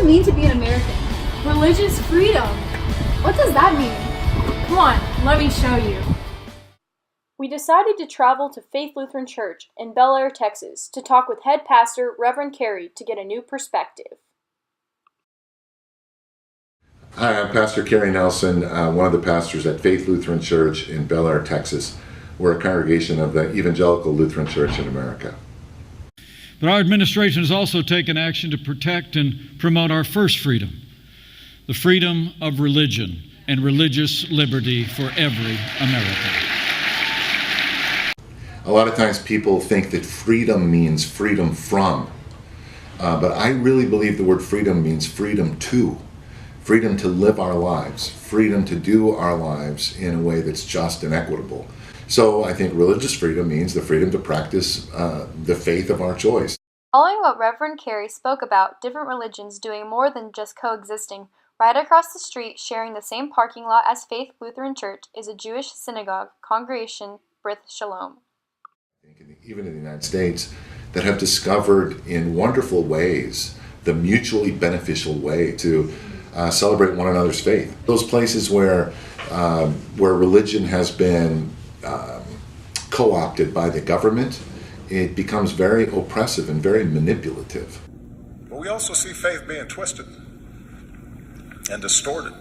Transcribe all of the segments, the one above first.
it mean to be an American? Religious freedom. What does that mean? Come on, let me show you. We decided to travel to Faith Lutheran Church in Bel Air, Texas, to talk with head pastor Reverend Carey to get a new perspective. Hi, I'm Pastor Carey Nelson, one of the pastors at Faith Lutheran Church in Bel Air, Texas. We're a congregation of the Evangelical Lutheran Church in America. But our administration has also taken action to protect and promote our first freedom, the freedom of religion and religious liberty for every American. A lot of times people think that freedom means freedom from, but I really believe the word freedom means freedom to. Freedom to live our lives, freedom to do our lives in a way that's just and equitable. So I think religious freedom means the freedom to practice the faith of our choice. Following what Reverend Carey spoke about different religions doing more than just coexisting, right across the street, sharing the same parking lot as Faith Lutheran Church, is a Jewish synagogue, Congregation B'rith Shalom. Even in the United States, that have discovered in wonderful ways the mutually beneficial way to celebrate one another's faith. Those places where religion has been co-opted by the government, it becomes very oppressive and very manipulative. But we also see faith being twisted and distorted,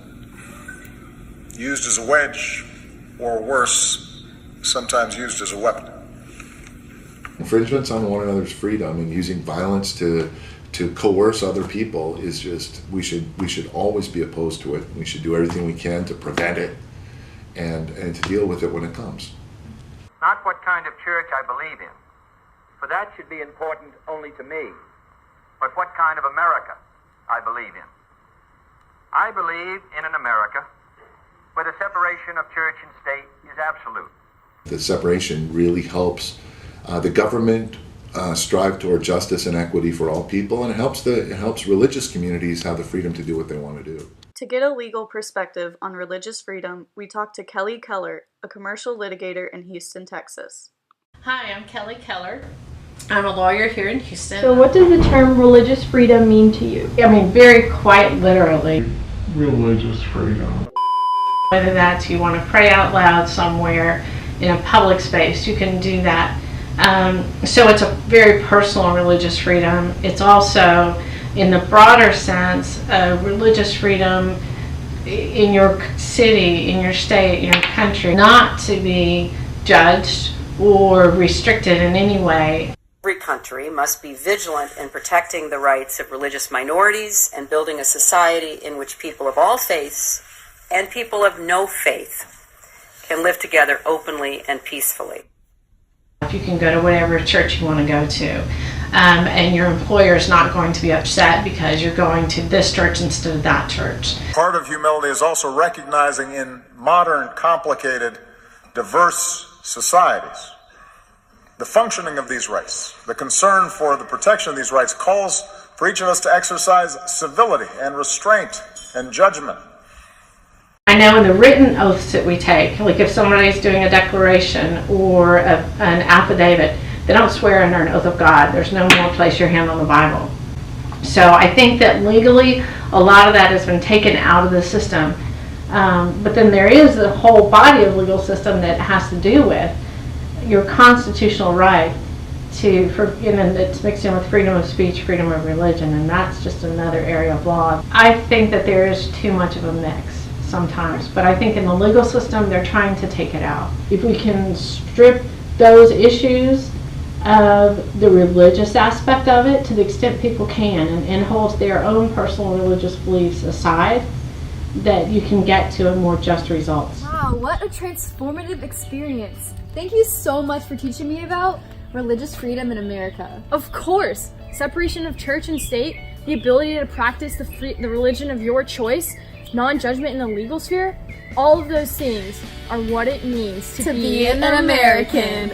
used as a wedge, or worse, sometimes used as a weapon. Infringements on one another's freedom and using violence to coerce other people is just, we should always be opposed to it. We should do everything we can to prevent it and to deal with it when it comes. Not what kind of church I believe in, for that should be important only to me, but what kind of America I believe in. I believe in an America where the separation of church and state is absolute. The separation really helps the government strive toward justice and equity for all people, and it helps religious communities have the freedom to do what they want to do. To get a legal perspective on religious freedom, we talked to Kelly Keller, a commercial litigator in Houston, Texas. Hi, I'm Kelly Keller. I'm a lawyer here in Houston. So what does the term religious freedom mean to you? I mean, very quite literally. Religious freedom. Whether that's you want to pray out loud somewhere in a public space, you can do that. So it's a very personal religious freedom. It's also, in the broader sense, religious freedom in your city, in your state, in your country, not to be judged or restricted in any way. Every country must be vigilant in protecting the rights of religious minorities and building a society in which people of all faiths and people of no faith can live together openly and peacefully. If you can go to whatever church you want to go to, and your employer is not going to be upset because you're going to this church instead of that church. Part of humility is also recognizing in modern, complicated, diverse societies, the functioning of these rights, the concern for the protection of these rights calls for each of us to exercise civility and restraint and judgment. I know in the written oaths that we take, like if somebody's doing a declaration or an affidavit, they don't swear under an oath of God. There's no more place your hand on the Bible. So I think that legally, a lot of that has been taken out of the system. But then there is a whole body of legal system that has to do with your constitutional right and it's mixed in with freedom of speech, freedom of religion, and that's just another area of law. I think that there is too much of a mix sometimes, but I think in the legal system they're trying to take it out. If we can strip those issues of the religious aspect of it to the extent people can and hold their own personal religious beliefs aside, that you can get to a more just results. Wow, what a transformative experience. Thank you so much for teaching me about religious freedom in America. Of course, separation of church and state, the ability to practice the religion of your choice, non-judgment in the legal sphere, all of those things are what it means to be an American.